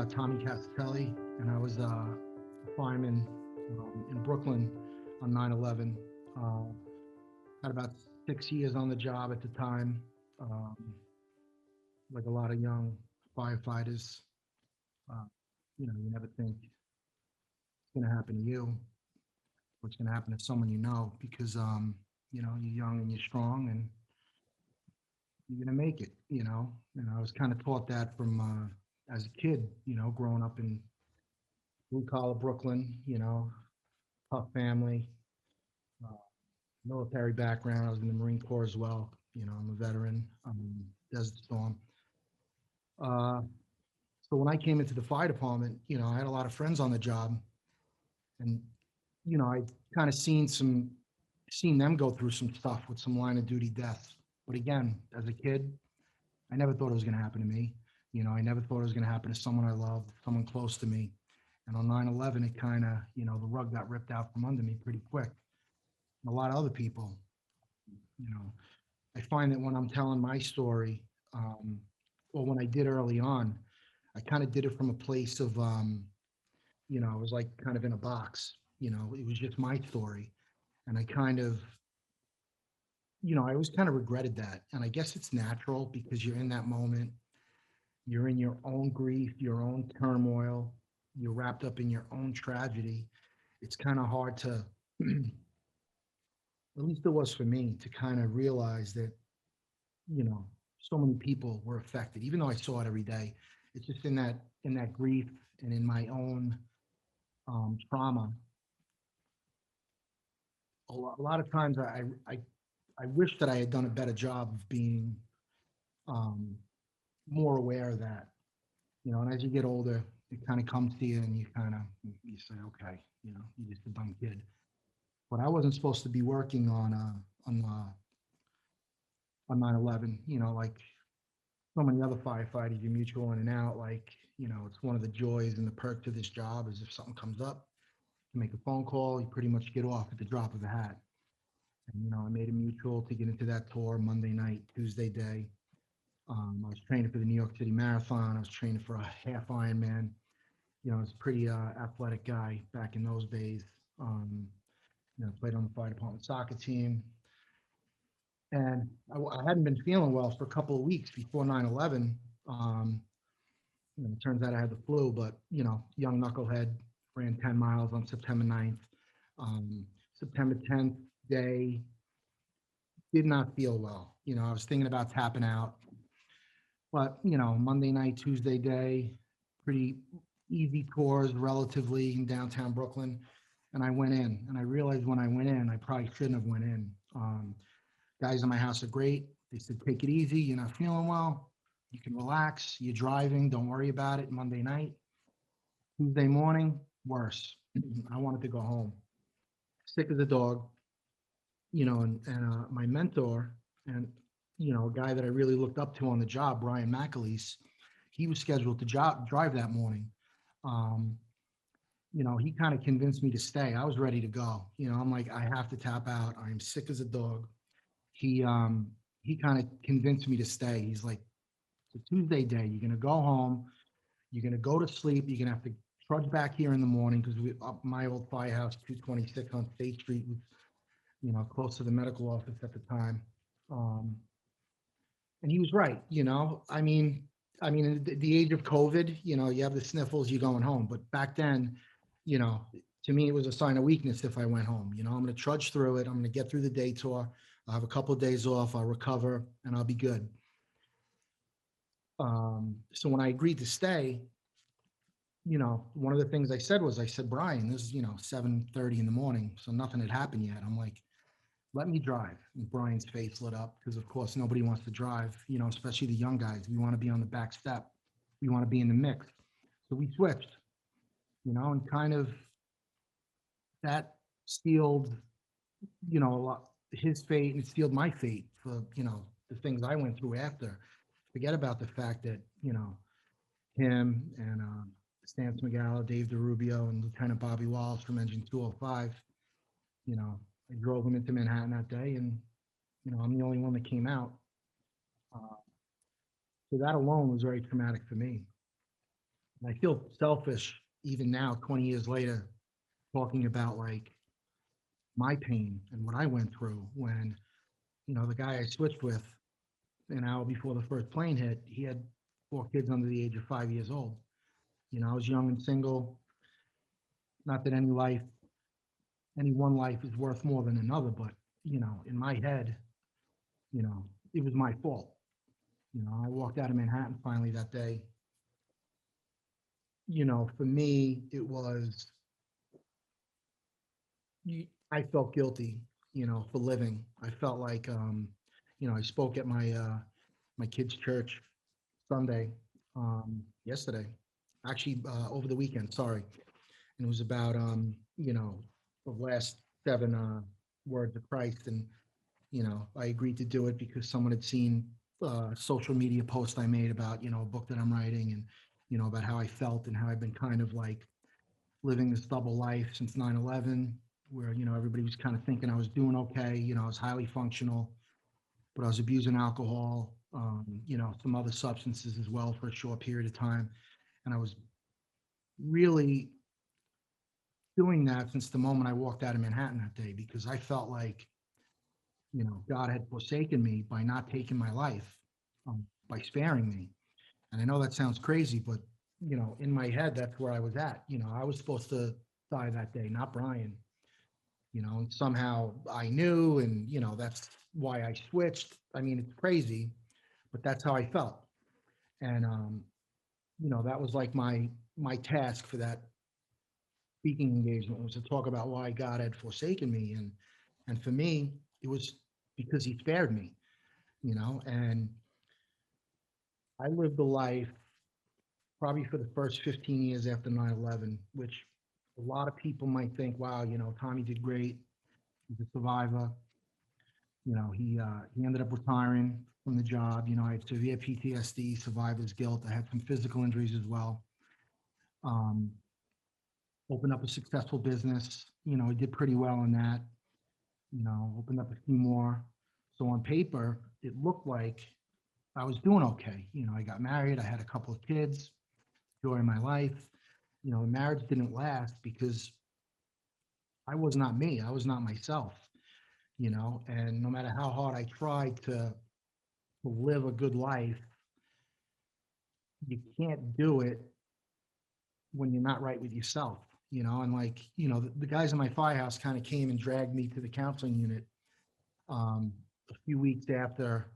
Tommy Casatelli, and I was a fireman in Brooklyn on 9/11. Had about 6 years on the job at the time. Um, like a lot of young firefighters, uh, you never think it's going to happen to you, what's going to happen to someone you know, because you're young and you're strong, and you're going to make it. And I was kind of taught that from as a kid, growing up in blue collar Brooklyn, tough family, uh, military background. I was in the Marine Corps as well. I'm a veteran, Desert Storm. Uh, so when I came into the fire department, I had a lot of friends on the job, and I kind of seen them go through some stuff with some line of duty deaths. But again, as a kid, I never thought it was going to happen to me. I never thought it was going to happen to someone I loved, someone close to me. And on 9/11, it kind of, the rug got ripped out from under me pretty quick. And a lot of other people, you know, I find that when I'm telling my story, or when I did early on, I kind of did it from a place of, I was like kind of in a box. It was just my story. And I kind of, I always kind of regretted that. And I guess it's natural because you're in that moment, you're in your own grief, your own turmoil, you're wrapped up in your own tragedy. It's kind of hard to, at least it was for me, to kind of realize that, so many people were affected, even though I saw it every day. It's just in that grief and in my own trauma. A lot of times I wish that I had done a better job of being um, more aware of that. And as you get older, it kind of comes to you, and you say, okay, you're just a dumb kid. But I wasn't supposed to be working on 9/11. Like so many other firefighters, you mutual in and out. Like, it's one of the joys and the perk to this job is if something comes up, you make a phone call, you pretty much get off at the drop of a hat. And I made a mutual to get into that tour Monday night, Tuesday day. I was training for the New York City Marathon. I was training for a half Ironman. I was a pretty athletic guy back in those days. Um, Played on the fire department soccer team. And I hadn't been feeling well for a couple of weeks before 9/11. It turns out I had the flu, but, young knucklehead, ran 10 miles on September 9th. September 10th day, did not feel well. I was thinking about tapping out. But, Monday night, Tuesday day, pretty easy tours relatively in downtown Brooklyn. And I went in, and I realized when I went in, I probably shouldn't have went in. Guys in my house are great. They said, take it easy. You're not feeling well. You can relax. You're driving. Don't worry about it. Monday night. Tuesday morning, worse. I wanted to go home. Sick as a dog. And my mentor and, a guy that I really looked up to on the job, Brian McAleese, he was scheduled to drive that morning. Um, he kind of convinced me to stay. I was ready to go. I'm like, I have to tap out. I'm sick as a dog. He kind of convinced me to stay. He's like, it's a Tuesday day. You're gonna go home. You're gonna go to sleep. You're gonna have to trudge back here in the morning because we up my old firehouse, 226 on State Street, was close to the medical office at the time. Um, and he was right. I mean, at the age of COVID, you have the sniffles, you're going home. But back then, you know, to me, it was a sign of weakness if I went home. I'm going to trudge through it. I'm going to get through the day tour. I'll have a couple of days off. I'll recover, and I'll be good. So when I agreed to stay, one of the things I said was, I said, Brian, this is 7:30 in the morning, so nothing had happened yet. I'm like, let me drive. And Brian's face lit up because, of course, nobody wants to drive, especially the young guys. We want to be on the back step. We want to be in the mix. So we switched, and kind of that sealed, a lot his fate, and it sealed my fate for, the things I went through after. Forget about the fact that, him and Stance McGallo, Dave DeRubio, and Lieutenant Bobby Wallace from Engine 205, I drove him into Manhattan that day, and, I'm the only one that came out. Uh, so that alone was very traumatic for me. And I feel selfish even now, 20 years later, talking about like my pain and what I went through when, the guy I switched with an hour before the first plane hit, he had 4 kids under the age of 5 years old. I was young and single. Not that any one life is worth more than another, but, in my head, you know, it was my fault. I walked out of Manhattan finally that day. For me, it was, I felt guilty, for living. I felt like, I spoke at my kids' church Sunday, yesterday, actually, over the weekend, sorry. And it was about, the last seven, words of Christ. And, I agreed to do it because someone had seen, social media post I made about, a book that I'm writing and, about how I felt and how I've been kind of like living this double life since 9/11, where, everybody was kind of thinking I was doing okay. I was highly functional, but I was abusing alcohol, some other substances as well for a short period of time. And I was really doing that since the moment I walked out of Manhattan that day, because I felt like, God had forsaken me by not taking my life, by sparing me. And I know that sounds crazy, but, in my head, that's where I was at. I was supposed to die that day, not Brian. And somehow I knew, and, that's why I switched. I mean, it's crazy, but that's how I felt. And, that was like my task for that speaking engagement, was to talk about why God had forsaken me. And for me, it was because he spared me, and I lived a life probably for the first 15 years after 9/11, which a lot of people might think, wow, Tommy did great. He's a survivor. He ended up retiring from the job. I had severe PTSD, survivor's guilt. I had some physical injuries as well. Um, Opened up a successful business. I did pretty well in that. Opened up a few more. So on paper, it looked like I was doing okay. I got married. I had a couple of kids, joy in my life. The marriage didn't last because I was not me. I was not myself. And no matter how hard I tried to live a good life, you can't do it when you're not right with yourself. And like, the guys in my firehouse kind of came and dragged me to the counseling unit, a few weeks after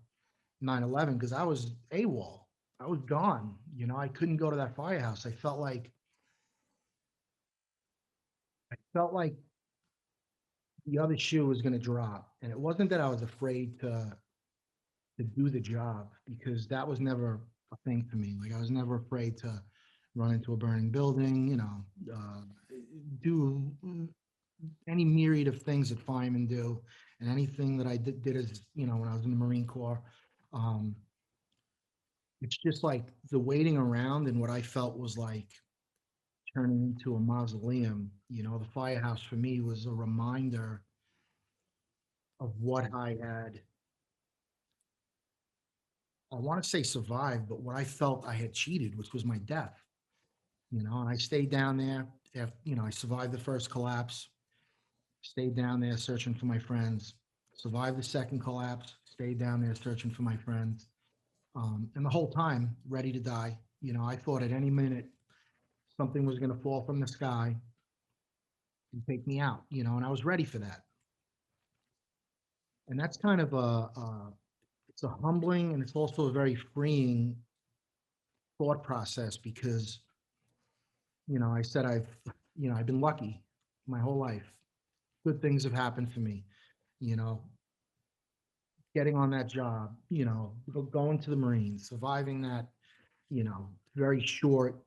9/11, because I was AWOL. I was gone. I couldn't go to that firehouse. I felt like the other shoe was going to drop. And it wasn't that I was afraid to do the job, because that was never a thing for me. Like, I was never afraid to run into a burning building, do any myriad of things that firemen do, and anything that I did as, when I was in the Marine Corps. Um, it's just like the waiting around and what I felt was like turning into a mausoleum. The firehouse for me was a reminder of what I want to say survived, but what I felt I had cheated, which was my death. And I stayed down there after, I survived the first collapse, stayed down there searching for my friends, survived the second collapse, stayed down there searching for my friends. And the whole time ready to die. I thought at any minute something was going to fall from the sky and take me out, and I was ready for that. And that's kind of it's a humbling, and it's also a very freeing thought process, because, I said I've been lucky my whole life. Good things have happened for me, you know, getting on that job, going to the Marines, surviving that, very short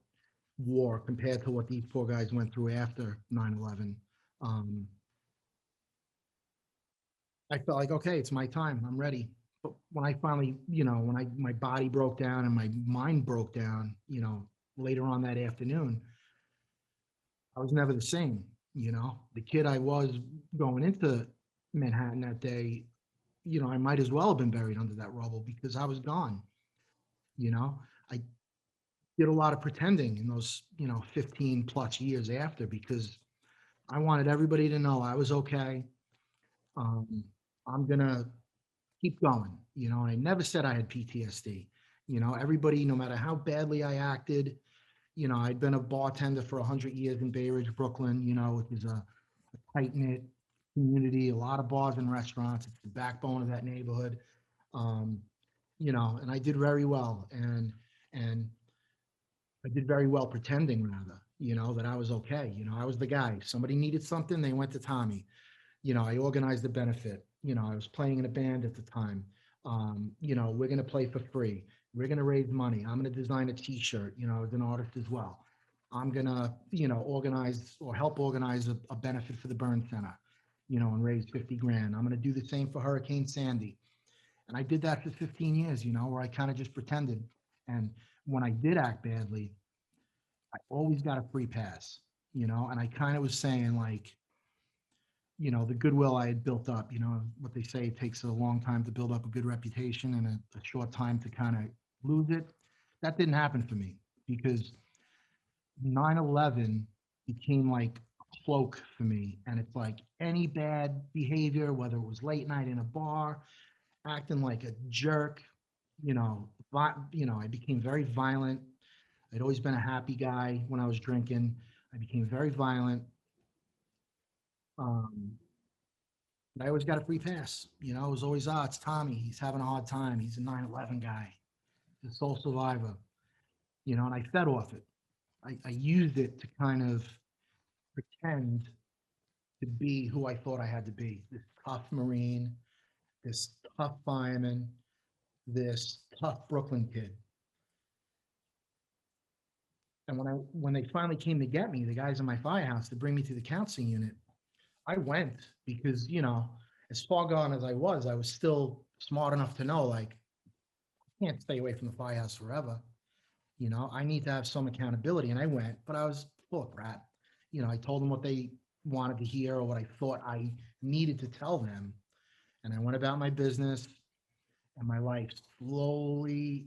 war compared to what these poor guys went through after 9/11. Um, I felt like, okay, it's my time. I'm ready. But when I finally, when my body broke down and my mind broke down, later on that afternoon, I was never the same. The kid I was going into Manhattan that day, I might as well have been buried under that rubble, because I was gone. You know, I did a lot of pretending in those, 15 plus years after, because I wanted everybody to know I was okay. Um, I'm gonna keep going. I never said I had PTSD. Everybody, no matter how badly I acted, I'd been a bartender for 100 years in Bay Ridge, Brooklyn, which is a tight knit community, a lot of bars and restaurants. It's the backbone of that neighborhood. Um, and I did very well. And I did very well pretending, rather, that I was okay. I was the guy. Somebody needed something, they went to Tommy. I organized the benefit. I was playing in a band at the time. We're going to play for free. We're going to raise money. I'm going to design a T-shirt, as an artist as well. I'm going to, organize or help organize a benefit for the Burn Center, and raise 50 grand. I'm going to do the same for Hurricane Sandy. And I did that for 15 years, where I kind of just pretended. And when I did act badly, I always got a free pass, and I kind of was saying, like, the goodwill I had built up, what they say, it takes a long time to build up a good reputation and a short time to kind of lose it. That didn't happen for me, because 9/11 became like a cloak for me. And it's like any bad behavior, whether it was late night in a bar, acting like a jerk, I became very violent. I'd always been a happy guy when I was drinking. I became very violent. Um, But I always got a free pass. It was always, it's Tommy. He's having a hard time. He's a 9/11 guy, the sole survivor, and I fed off it. I used it to kind of pretend to be who I thought I had to be, this tough Marine, this tough fireman, this tough Brooklyn kid. And when they finally came to get me, the guys in my firehouse, to bring me to the counseling unit, I went because, as far gone as I was still smart enough to know, like, can't stay away from the firehouse forever. I need to have some accountability. And I went, but I was full of crap. I told them what they wanted to hear or what I thought I needed to tell them. And I went about my business, and my life slowly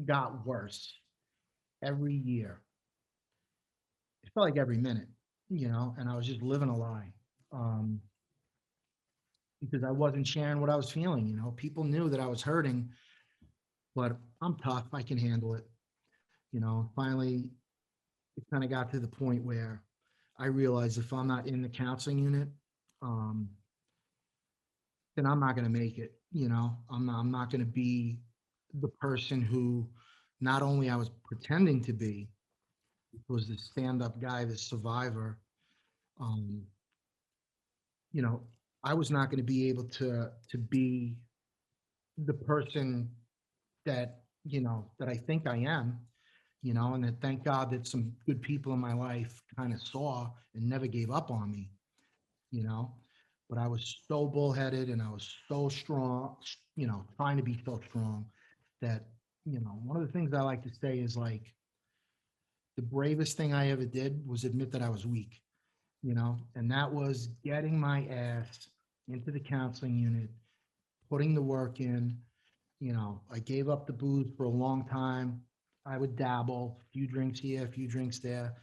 got worse every year. It felt like every minute, and I was just living a lie. Um, because I wasn't sharing what I was feeling. People knew that I was hurting, but I'm tough. I can handle it. Finally, it kind of got to the point where I realized if I'm not in the counseling unit, um, then I'm not going to make it. I'm not going to be the person who not only I was pretending to be, was the stand-up guy, the survivor. Um, you know, I was not going to be able to be the person that that I think I am. And that, thank God, that some good people in my life kind of saw and never gave up on me. you know. But I was so bullheaded and I was so strong, trying to be so strong that, one of the things I like to say is, like, the bravest thing I ever did was admit that I was weak, and that was getting my ass into the counseling unit, putting the work in. I gave up the booze for a long time. I would dabble, a few drinks here, a few drinks there.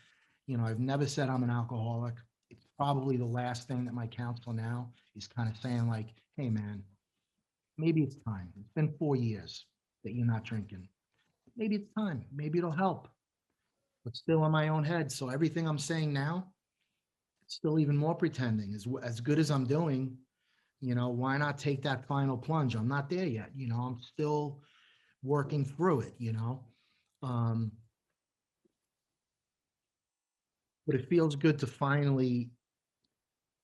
I've never said I'm an alcoholic. It's probably the last thing that my counselor now is kind of saying, like, hey, man, maybe it's time. It's been 4 years that you're not drinking. Maybe it's time. Maybe it'll help. But still in my own head. So everything I'm saying now, it's still even more pretending. As good as I'm doing, why not take that final plunge? I'm not there yet. I'm still working through it, Um, but it feels good to finally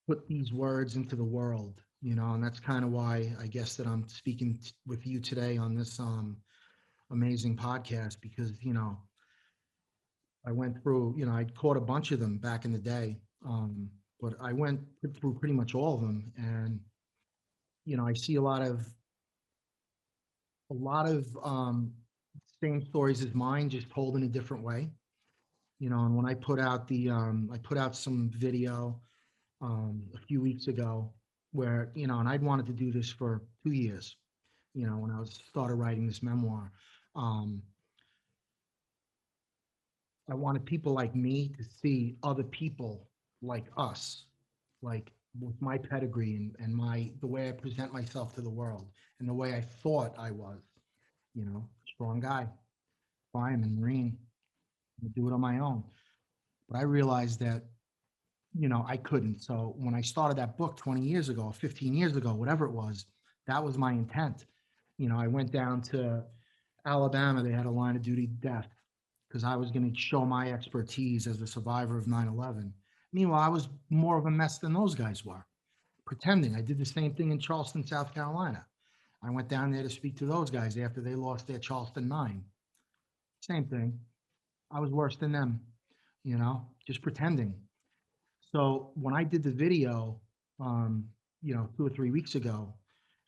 put these words into the world, and that's kind of why I guess that I'm speaking with you today on this amazing podcast, because I went through, I caught a bunch of them back in the day, but I went through pretty much all of them. And I see a lot of same stories as mine, just told in a different way. And when I put out some video a few weeks ago, where, and I'd wanted to do this for 2 years, when I was started writing this memoir. Um, I wanted people like me to see other people like us, like with my pedigree and my the way I present myself to the world and the way I thought I was, strong guy, fireman, Marine, do it on my own. But I realized that, I couldn't. So when I started that book 20 years ago, 15 years ago, whatever it was, that was my intent. I went down to Alabama. They had a line of duty death because I was going to show my expertise as a survivor of 9/11. Meanwhile, I was more of a mess than those guys were, pretending. I did the same thing in Charleston, South Carolina. I went down there to speak to those guys after they lost their Charleston 9. Same thing. I was worse than them, just pretending. So when I did the video, 2 or 3 weeks ago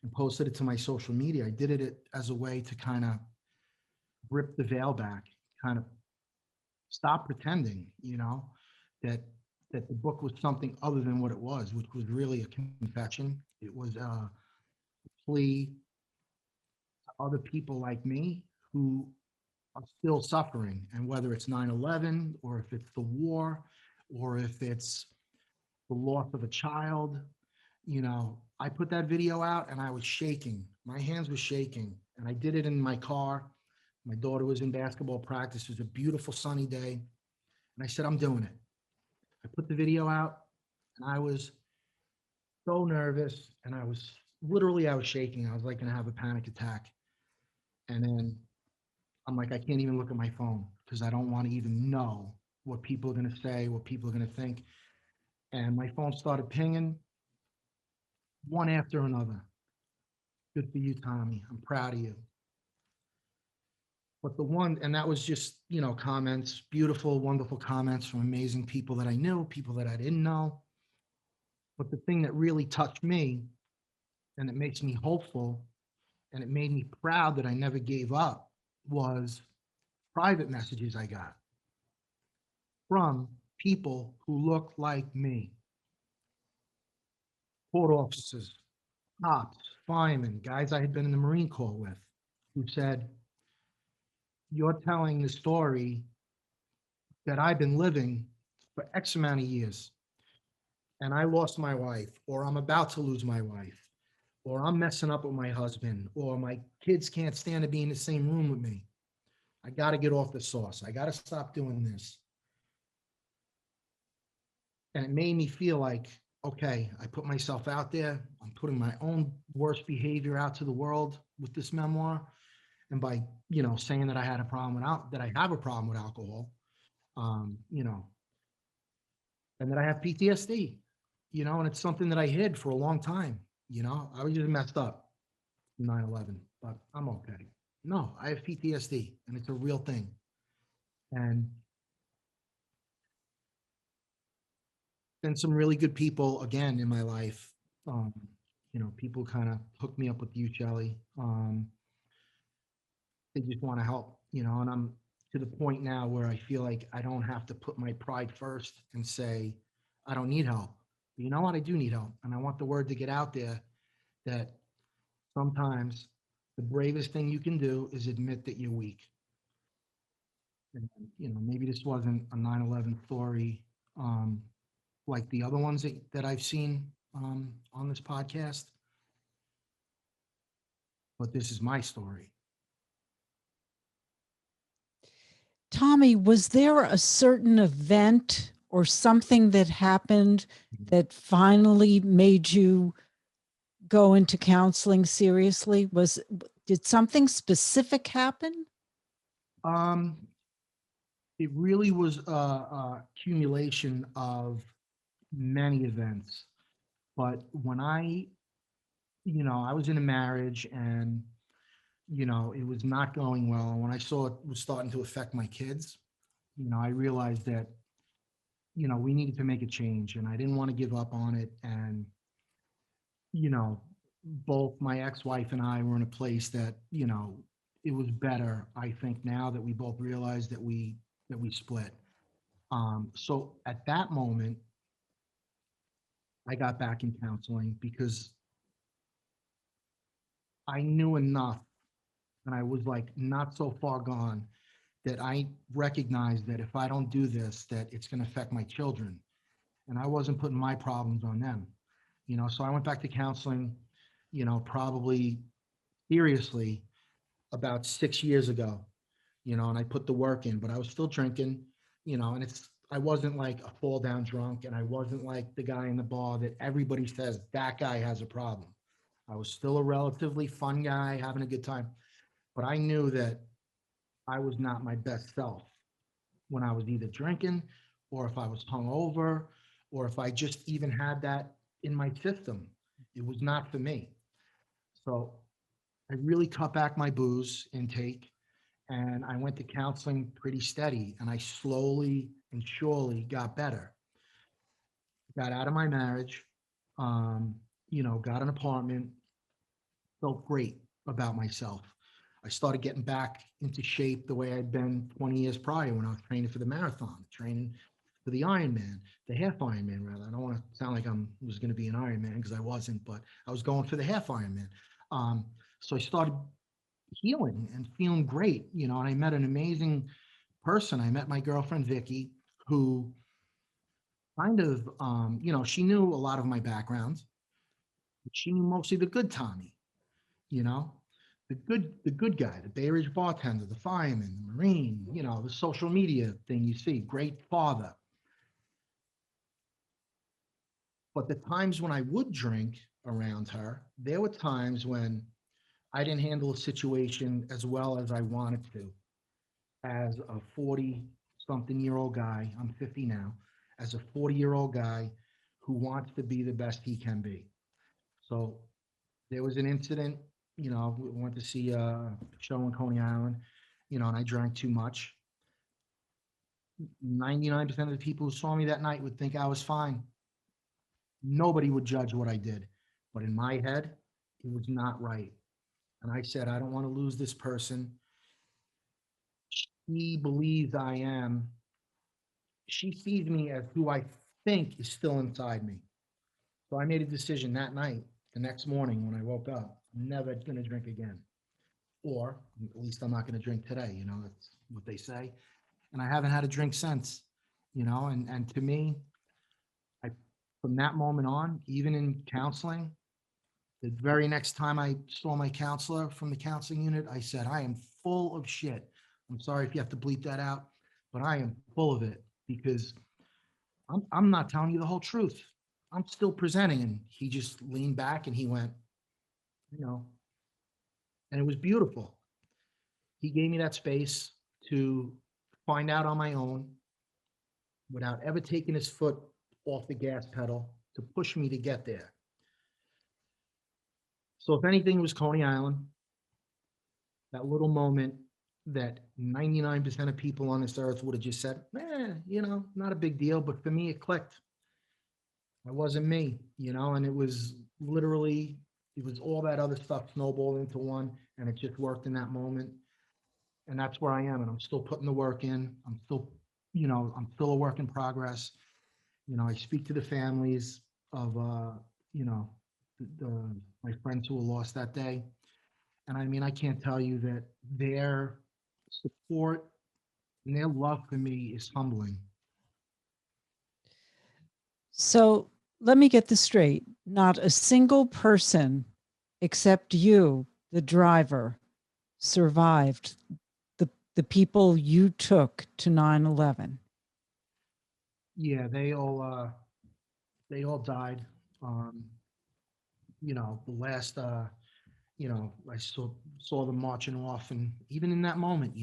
and posted it to my social media, I did it as a way to kind of rip the veil back, kind of stop pretending, that that the book was something other than what it was, which was really a confession. It was a plea to other people like me who are still suffering. And whether it's 9/11 or if it's the war or if it's the loss of a child, I put that video out and I was shaking. My hands were shaking. And I did it in my car. My daughter was in basketball practice. It was a beautiful sunny day. And I said, I'm doing it. I put the video out and I was so nervous and I was shaking. I was like going to have a panic attack. And then I'm like, I can't even look at my phone because I don't want to even know what people are going to say, what people are going to think. And my phone started pinging one after another. Good for you, Tommy. I'm proud of you. But the one, and that was just, comments, beautiful, wonderful comments from amazing people that I knew, people that I didn't know. But the thing that really touched me and it makes me hopeful and it made me proud that I never gave up was private messages I got from people who look like me, court officers, cops, firemen, guys I had been in the Marine Corps with, who said, you're telling the story that I've been living for X amount of years, and I lost my wife, or I'm about to lose my wife, or I'm messing up with my husband, or my kids can't stand to be in the same room with me. I got to get off the sauce. I got to stop doing this. And it made me feel like, okay, I put myself out there. I'm putting my own worst behavior out to the world with this memoir. And by, saying that I had a problem that I have a problem with alcohol, um, you know, and that I have PTSD, and it's something that I hid for a long time. I was just messed up 9/11, but I'm okay. No, I have PTSD and it's a real thing. And then some really good people again in my life. Um, people kind of hooked me up with you, Shelly. They just want to help, and I'm to the point now where I feel like I don't have to put my pride first and say, I don't need help. But you know what? I do need help. And I want the word to get out there that sometimes the bravest thing you can do is admit that you're weak. And, maybe this wasn't a 9/11 story um, like the other ones that I've seen on this podcast, but this is my story. Tommy, was there a certain event or something that happened that finally made you go into counseling seriously? Did something specific happen? It really was a accumulation of many events. But when I was in a marriage and, it was not going well. And when I saw it was starting to affect my kids, I realized that, we needed to make a change and I didn't want to give up on it. And, you know, both my ex-wife and I were in a place that, it was better, I think, now that we both realized that we split. So at that moment, I got back in counseling because I knew enough and I was like not so far gone that I recognize that if I don't do this, that it's going to affect my children. And I wasn't putting my problems on them, so I went back to counseling, probably seriously about 6 years ago, and I put the work in, but I was still drinking, and I wasn't like a fall down drunk, and I wasn't like the guy in the bar that everybody says that guy has a problem. I was still a relatively fun guy having a good time, but I knew that I was not my best self when I was either drinking or if I was hungover or if I just even had that in my system. It was not for me. So I really cut back my booze intake and I went to counseling pretty steady and I slowly and surely got better. Got out of my marriage, um, got an apartment, felt great about myself. I started getting back into shape the way I'd been 20 years prior when I was training for the marathon, training for the Ironman, the half Ironman rather. I don't want to sound like I was going to be an Ironman because I wasn't, but I was going for the half Ironman. So I started healing and feeling great, and I met an amazing person. I met my girlfriend, Vicky, who kind of, she knew a lot of my background, but she knew mostly the good Tommy, you know, the good guy, the Bay Ridge bartender, the fireman, the Marine, the social media thing you see, great father. But the times when I would drink around her, there were times when I didn't handle a situation as well as I wanted to. As a 40 something year old guy, I'm 50 now, as a 40-year-old guy who wants to be the best he can be. So there was an incident, we went to see a show in Coney Island, and I drank too much. 99% of the people who saw me that night would think I was fine. Nobody would judge what I did. But in my head, it was not right. And I said, I don't want to lose this person. She believes I am. She sees me as who I think is still inside me. So I made a decision that night, the next morning when I woke up, I'm never going to drink again. Or at least I'm not going to drink today. That's what they say. And I haven't had a drink since, and to me, I, from that moment on, even in counseling, the very next time I saw my counselor from the counseling unit, I said, I am full of shit. I'm sorry if you have to bleep that out, but I am full of it because I'm not telling you the whole truth. I'm still presenting. And he just leaned back and he went, you know, and it was beautiful. He gave me that space to find out on my own without ever taking his foot off the gas pedal to push me to get there. So if anything, it was Coney Island, that little moment that 99% of people on this earth would have just said, not a big deal. But for me, it clicked. It wasn't me, and it was literally, it was all that other stuff snowballed into one, and it just worked in that moment. And that's where I am, and I'm still putting the work in. I'm still a work in progress. I speak to the families of, my friends who were lost that day. And I mean, I can't tell you that their support and their love for me is humbling. So let me get this straight. Not a single person except you, the driver, survived the people you took to 9/11. Yeah, they all died. Um, the last, I saw them marching off, and even in that moment,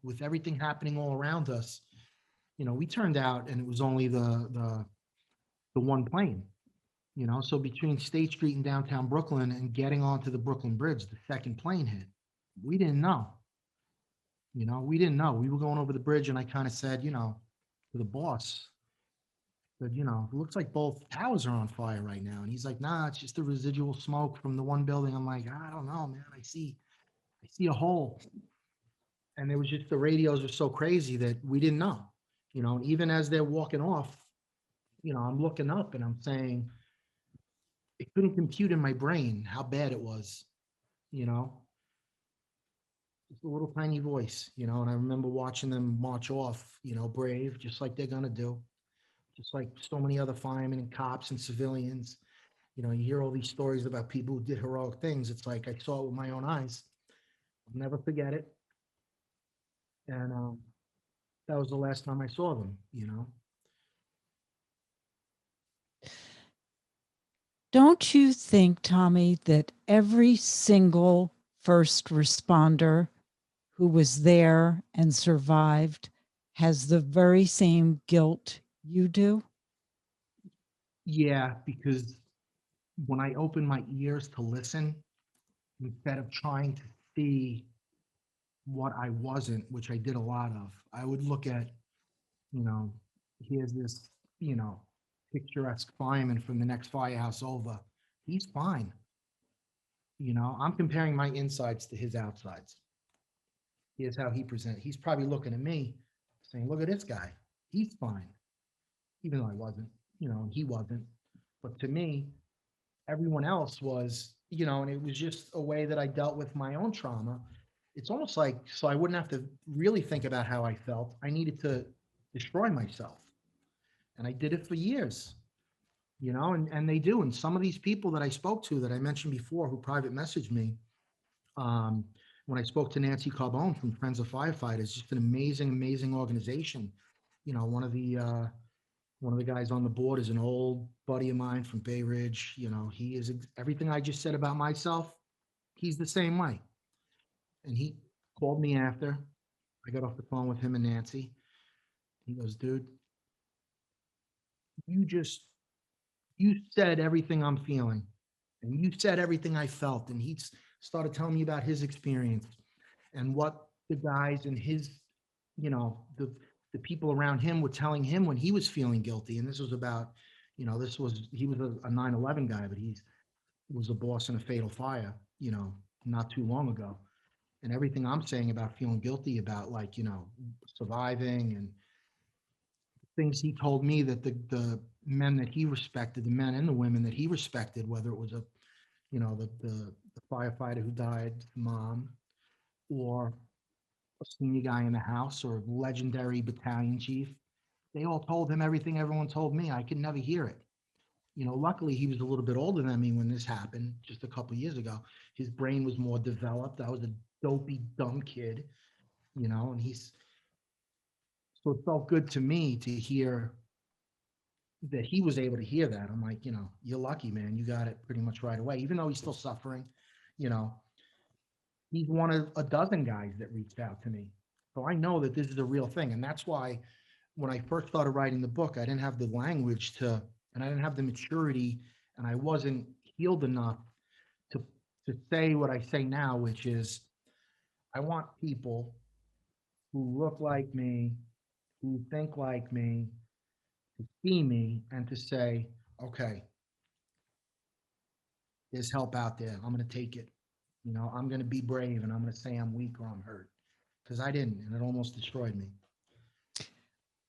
with everything happening all around us, we turned out, and it was only the one plane. So between State Street and downtown Brooklyn and getting onto the Brooklyn Bridge, the second plane hit. We didn't know. We didn't know. We were going over the bridge, and I kind of said, to the boss, that, it looks like both towers are on fire right now. And he's like, nah, it's just the residual smoke from the one building. I'm like, I don't know, man. I see a hole. And it was just the radios were so crazy that we didn't know. And even as they're walking off, I'm looking up and I'm saying, it couldn't compute in my brain how bad it was, you know. just a little tiny voice, and I remember watching them march off, brave, just like they're going to do, just like so many other firemen and cops and civilians. You hear all these stories about people who did heroic things. It's like I saw it with my own eyes. I'll never forget it. And that was the last time I saw them. Don't you think, Tommy, that every single first responder who was there and survived has the very same guilt you do? Yeah, because when I open my ears to listen, instead of trying to see what I wasn't, which I did a lot of, I would look at, you know, here's this, you know, picturesque fireman from the next firehouse over. He's fine. I'm comparing my insides to his outsides. Here's how he presents. He's probably looking at me saying, look at this guy. He's fine. Even though I wasn't, and he wasn't. But to me, everyone else was, and it was just a way that I dealt with my own trauma. It's almost like, so I wouldn't have to really think about how I felt. I needed to destroy myself. And I did it for years, and they do. And some of these people that I spoke to that I mentioned before who private messaged me, um, when I spoke to Nancy Carbone from Friends of Firefighters, just an amazing, amazing organization. One of the guys on the board is an old buddy of mine from Bay Ridge. He is everything I just said about myself. He's the same way. And he called me after I got off the phone with him and Nancy. He goes, dude, you just, you said everything I'm feeling and you said everything I felt. And he started telling me about his experience and what the guys and his, the people around him were telling him when he was feeling guilty. And this was about, he was a 9/11 guy, but he was a boss in a fatal fire, not too long ago. And everything I'm saying about feeling guilty about, like, surviving and things he told me that the men that he respected, the men and the women that he respected, whether it was the firefighter who died, mom, or a senior guy in the house or a legendary battalion chief, they all told him everything everyone told me. I could never hear it. Luckily he was a little bit older than me when this happened just a couple of years ago. His brain was more developed. I was a dopey, dumb kid, and so it felt good to me to hear that he was able to hear that. I'm like, you're lucky, man. You got it pretty much right away, even though he's still suffering. You know, he's one of a dozen guys that reached out to me. So I know that this is a real thing. And that's why when I first started writing the book, I didn't have the language and I didn't have the maturity, and I wasn't healed enough to, to say what I say now, which is I want people who look like me, who think like me, to see me and to say, okay, there's help out there. I'm going to take it. I'm going to be brave and I'm going to say I'm weak or I'm hurt, because I didn't, and it almost destroyed me.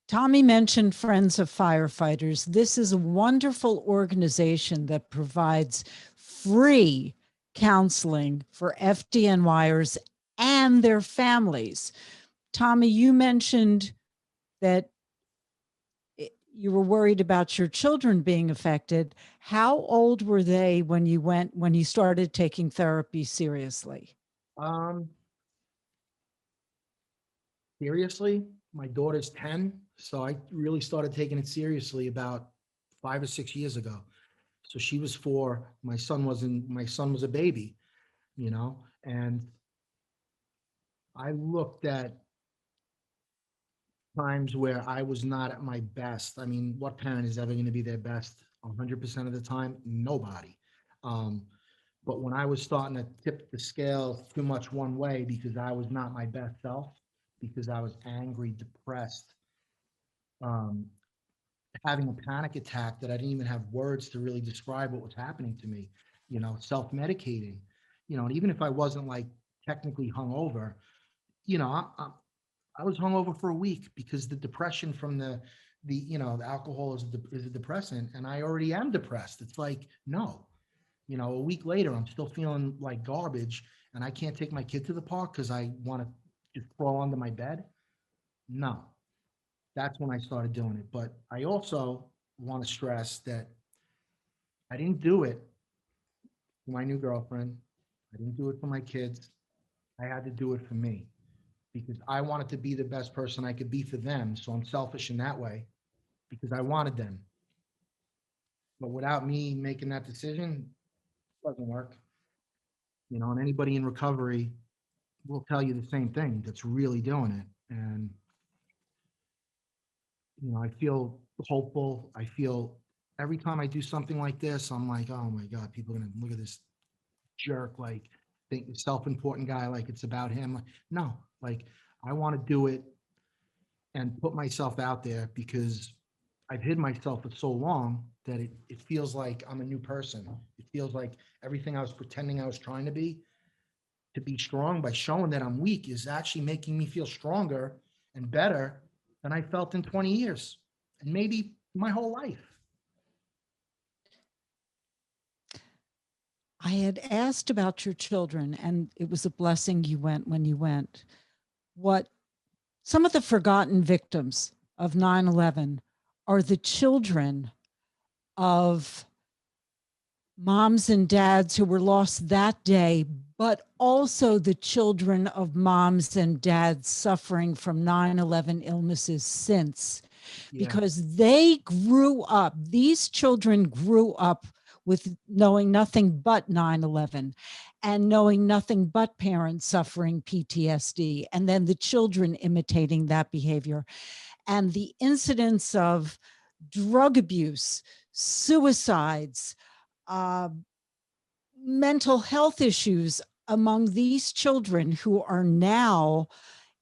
Tommy mentioned Friends of Firefighters. This is a wonderful organization that provides free counseling for FDNY'ers and their families. Tommy, you mentioned that you were worried about your children being affected. How old were they when you started taking therapy seriously? Um, Seriously, my daughter's 10, so I really started taking it seriously about 5 or 6 years ago. So she was 4. My son was a baby, and I looked at times where I was not at my best. I mean, what parent is ever going to be their best 100% of the time? Nobody. Um, but when I was starting to tip the scale too much one way because I was not my best self, because I was angry, depressed, um, having a panic attack that I didn't even have words to really describe what was happening to me, self-medicating, and even if I wasn't like technically hungover, I was hungover for a week because the depression from the alcohol is a depressant, and I already am depressed. It's like, no, a week later, I'm still feeling like garbage, and I can't take my kid to the park because I want to just crawl under my bed. No, that's when I started doing it. But I also want to stress that I didn't do it for my new girlfriend. I didn't do it for my kids. I had to do it for me because I wanted to be the best person I could be for them. So I'm selfish in that way because I wanted them. But without me making that decision, it doesn't work. And anybody in recovery will tell you the same thing that's really doing it. And, I feel hopeful. I feel every time I do something like this, I'm like, oh my God, people are going to look at this jerk, like, think self-important guy, like it's about him. Like, no, like, I want to do it and put myself out there because I've hid myself for so long that it feels like I'm a new person. It feels like everything I was pretending I was trying to be strong by showing that I'm weak is actually making me feel stronger and better than I felt in 20 years and maybe my whole life. I had asked about your children, and it was a blessing you went when you went. What some of the forgotten victims of 9/11 are the children of moms and dads who were lost that day, but also the children of moms and dads suffering from 9/11 illnesses since, Yeah. because they grew up, these children grew up with knowing nothing but 9/11 and knowing nothing but parents suffering PTSD, and then the children imitating that behavior. And the incidence of drug abuse, suicides, uh, mental health issues among these children who are now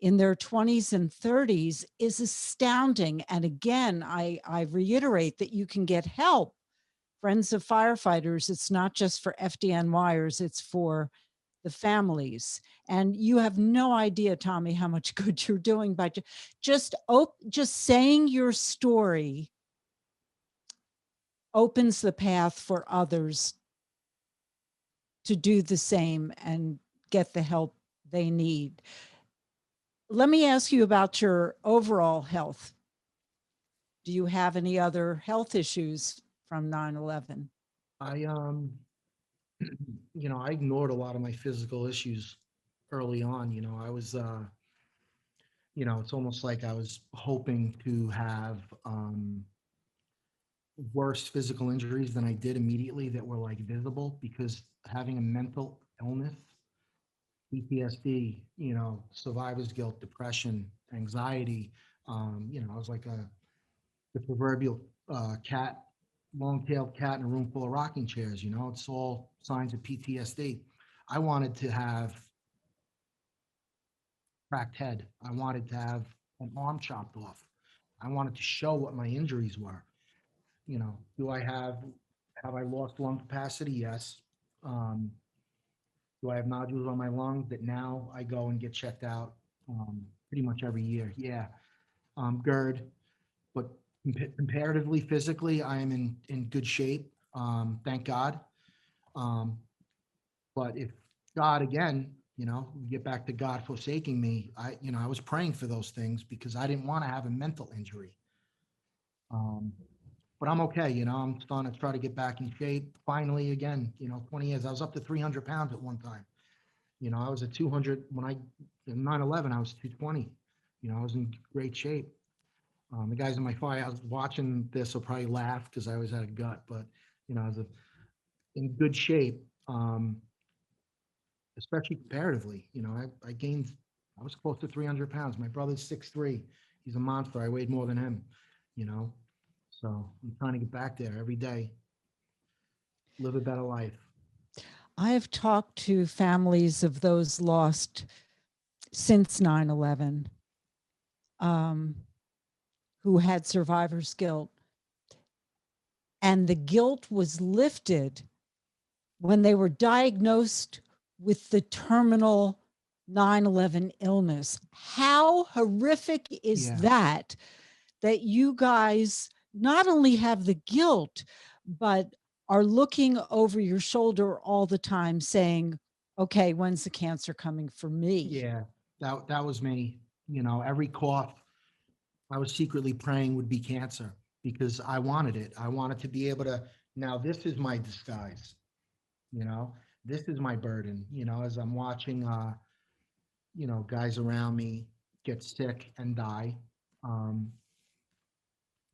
in their 20s and 30s is astounding. And again, I reiterate that you can get help. Friends of Firefighters, it's not just for FDNY'ers, it's for the families. And you have no idea, Tommy, how much good you're doing by just saying your story opens the path for others to do the same and get the help they need. Let me ask you about your overall health. Do you have any other health issues from 9/11? I, I ignored a lot of my physical issues early on. I was, it's almost like I was hoping to have worse physical injuries than I did immediately that were like visible because having a mental illness, PTSD, survivor's guilt, depression, anxiety, I was like the proverbial cat, long-tailed cat in a room full of rocking chairs. It's all signs of PTSD. I wanted to have cracked head. I wanted to have an arm chopped off. I wanted to show what my injuries were. Do have I lost lung capacity? Yes. Um, do I have nodules on my lungs that now I go and get checked out pretty much every year? Yeah. GERD, but comparatively physically, I am in good shape. Thank God. Um, but if God again, we get back to God forsaking me, I was praying for those things because I didn't want to have a mental injury. Um, but I'm okay. I'm starting to try to get back in shape. Finally, again, 20 years. I was up to 300 pounds at one time. I was at 200 when in 9/11, I was 220. I was in great shape. The guys in my fire, I was watching this will probably laugh because I always had a gut, but I was in good shape, especially comparatively. I gained, I was close to 300 pounds. My brother's 6'3". He's a monster. I weighed more than him, you know. So I'm trying to get back there every day, live a better life. I have talked to families of those lost since 9/11 who had survivor's guilt. And the guilt was lifted when they were diagnosed with the terminal 9/11 illness. How horrific is that you guys not only have the guilt, but are looking over your shoulder all the time saying, okay, when's the cancer coming for me? Yeah, that was me. You know, every cough I was secretly praying would be cancer because I wanted it. I wanted to be able to, now this is my disguise, you know, this is my burden, you know, as I'm watching, guys around me get sick and die. Um,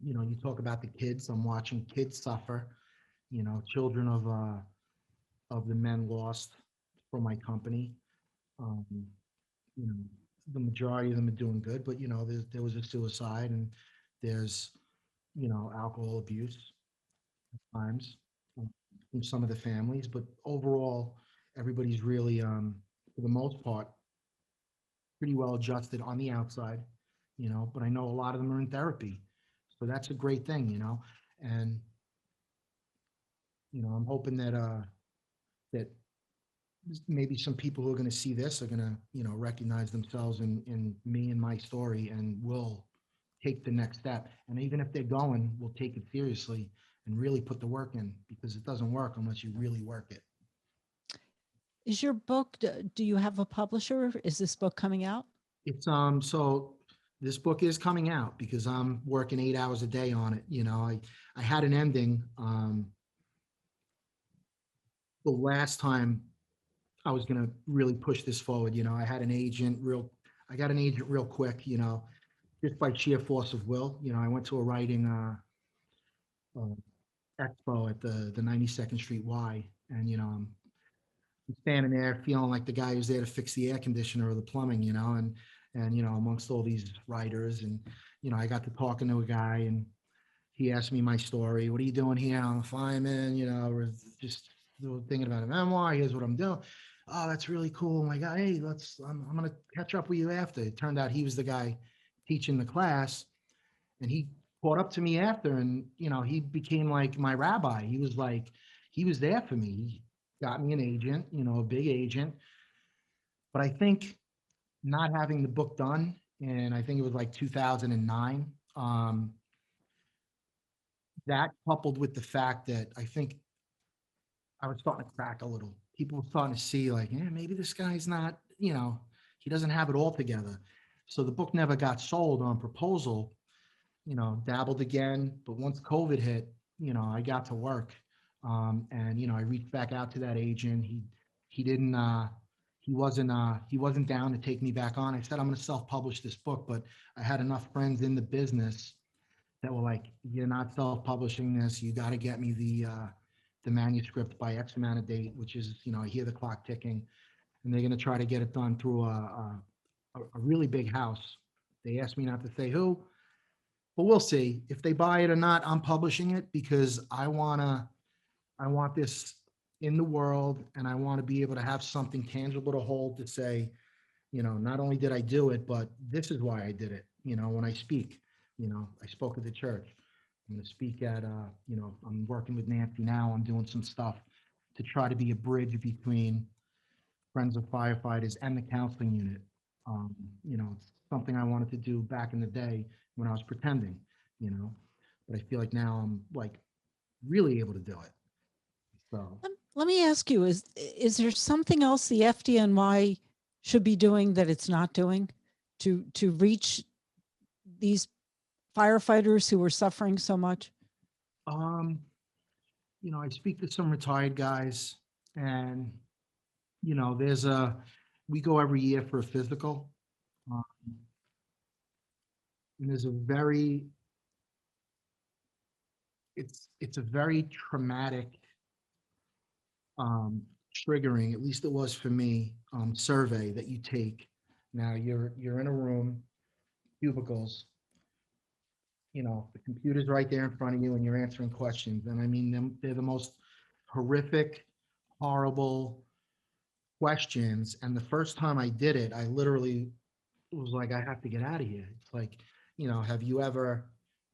you talk about the kids, I'm watching kids suffer, children of the men lost from my company. Um, you know, the majority of them are doing good, but there was a suicide and there's, alcohol abuse at times in some of the families, but overall, everybody's really, for the most part, pretty well adjusted on the outside, but I know a lot of them are in therapy. So that's a great thing, and, I'm hoping that maybe some people who are going to see this are going to, recognize themselves in me and my story and will take the next step. And even if they're going, we'll take it seriously and really put the work in because it doesn't work unless you really work it. Is your book, do you have a publisher? Is this book coming out? So this book is coming out because I'm working 8 hours a day on it. I had an ending the last time I was going to really push this forward. I got an agent real quick, just by sheer force of will. I went to a writing expo at the 92nd Street Y, and I'm standing there feeling like the guy who's there to fix the air conditioner or the plumbing, and amongst all these writers, and I got to talking to a guy, and he asked me my story. What are you doing here? I'm a fireman. We're just thinking about a memoir. Here's what I'm doing. Oh, that's really cool. Oh my God, hey, I'm gonna catch up with you after. It turned out he was the guy teaching the class, and he caught up to me after, and he became like my rabbi. He was there for me. He got me an agent, a big agent. But I think not having the book done, and I think it was like 2009. That coupled with the fact that I think I was starting to crack a little. People were starting to see like, yeah, maybe this guy's not, he doesn't have it all together. So the book never got sold on proposal, dabbled again. But once COVID hit, I got to work. And, I reached back out to that agent. He didn't, he wasn't down to take me back on. I said, I'm going to self-publish this book, but I had enough friends in the business that were like, you're not self-publishing this. You got to get me the manuscript by X amount of date, which is, I hear the clock ticking, and they're going to try to get it done through a really big house. They asked me not to say who, but we'll see if they buy it or not. I'm publishing it because I want this in the world, and I want to be able to have something tangible to hold to say, not only did I do it, but this is why I did it. When I speak, I spoke at the church. I'm going to speak at, I'm working with Nancy now. I'm doing some stuff to try to be a bridge between Friends of Firefighters and the counseling unit. Um, it's something I wanted to do back in the day when I was pretending, but I feel like now I'm like really able to do it. So, Let me ask you, is there something else the FDNY should be doing that it's not doing to reach these firefighters who are suffering so much? um, I speak to some retired guys, and we go every year for a physical, um, and there's a very, it's a very traumatic, um, triggering, at least it was for me, survey that you take. Now you're in a room, cubicles, the computer's right there in front of you, and you're answering questions. And I mean, they're the most horrific, horrible questions. And the first time I did it, I literally was like, I have to get out of here. It's like, have you ever,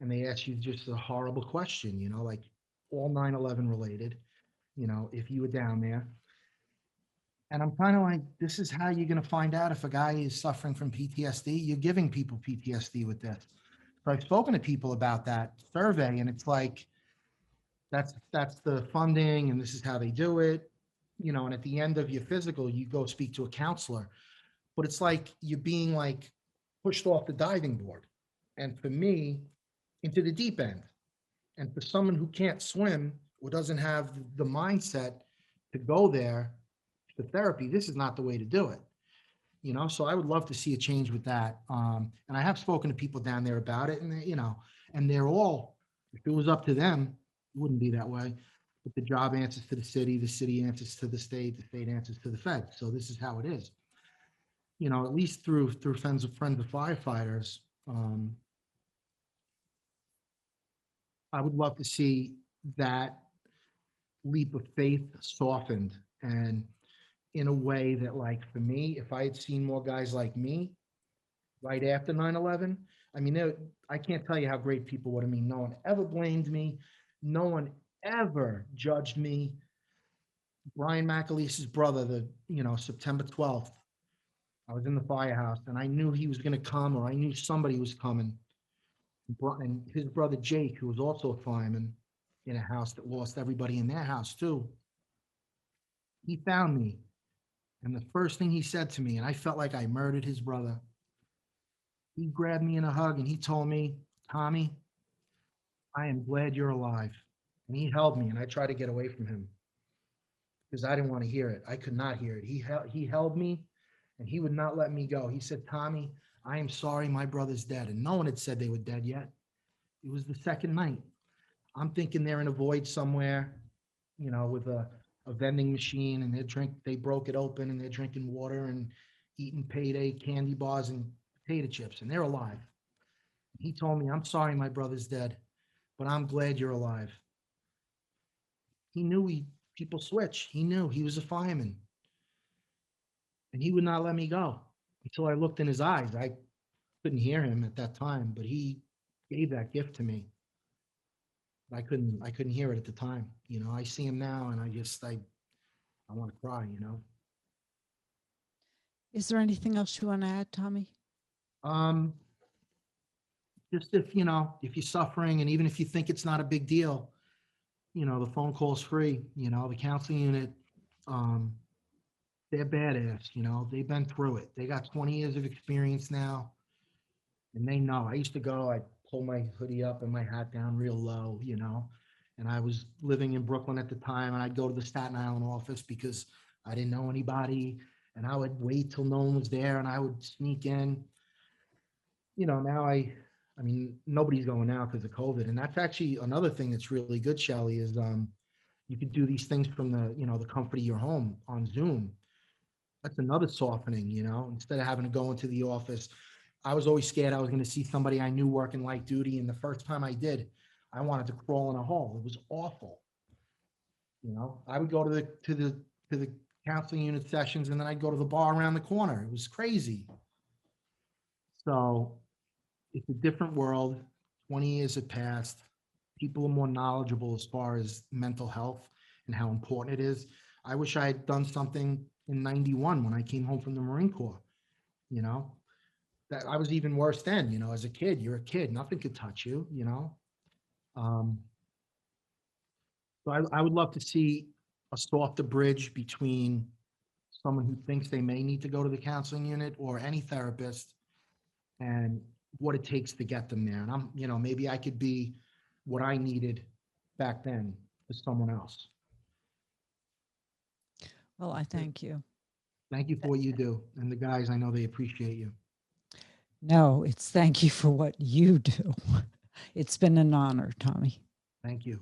and they ask you just a horrible question, like all 9/11 related, if you were down there. And I'm kind of like, this is how you're going to find out if a guy is suffering from PTSD. You're giving people PTSD with this. So I've spoken to people about that survey, and it's like, that's the funding, and this is how they do it. you know, and at the end of your physical, you go speak to a counselor, but it's like you're being like pushed off the diving board. And for me, into the deep end. And for someone who can't swim or doesn't have the mindset to go there for therapy, this is not the way to do it. You know, so I would love to see a change with that. And I have spoken to people down there about it, and they, you know, and they're all, if it was up to them, it wouldn't be that way. But the job answers to the city answers to the state answers to the Fed. So this is how it is. You know, at least through friends of firefighters, I would love to see that leap of faith softened, and in a way that, like, for me, if I had seen more guys like me right after 9/11, I mean, I can't tell you how great people would. I mean, no one ever blamed me. No one ever judged me. Brian McAleese's brother, September 12th, I was in the firehouse and I knew he was going to come, or I knew somebody was coming. And his brother Jake, who was also a fireman in a house that lost everybody in their house too, he found me. And the first thing he said to me, and I felt like I murdered his brother, he grabbed me in a hug and he told me, "Tommy, I am glad you're alive." And he held me, and I tried to get away from him because I didn't want to hear it. I could not hear it. He held me and he would not let me go. He said, "Tommy, I am sorry my brother's dead." And no one had said they were dead yet. It was the second night. I'm thinking they're in a void somewhere, with a vending machine, and they broke it open and they're drinking water and eating payday candy bars and potato chips, and they're alive. He told me, "I'm sorry my brother's dead, but I'm glad you're alive." He knew people switch. He knew he was a fireman, and he would not let me go until I looked in his eyes. I couldn't hear him at that time, but he gave that gift to me. I couldn't hear it at the time. I see him now and I want to cry. Is there anything else you want to add, Tommy? Um, just if you're suffering, and even if you think it's not a big deal, the phone call's free. The counseling unit, um, they're badass. They've been through it. They got 20 years of experience now, and they know. I used to go, I'd pull my hoodie up and my hat down real low, and I was living in Brooklyn at the time, and I'd go to the Staten Island office because I didn't know anybody, and I would wait till no one was there, and I would sneak in. Now I mean, nobody's going now because of COVID, and that's actually another thing that's really good, Shelley, is you could do these things from the comfort of your home on Zoom. That's another softening, instead of having to go into the office. I was always scared I was going to see somebody I knew working light duty, and the first time I did, I wanted to crawl in a hole. It was awful. I would go to the counseling unit sessions, and then I'd go to the bar around the corner. It was crazy. So it's a different world. 20 years have passed. People are more knowledgeable as far as mental health and how important it is. I wish I had done something in 91 when I came home from the Marine Corps. That I was even worse then. As a kid, you're a kid, nothing could touch you. Um, so I would love to see a softer bridge between someone who thinks they may need to go to the counseling unit or any therapist, and what it takes to get them there. And maybe I could be what I needed back then to someone else. Well, I thank you. Thank you for what you do. And the guys, I know they appreciate you. No, it's thank you for what you do. It's been an honor, Tommy. Thank you.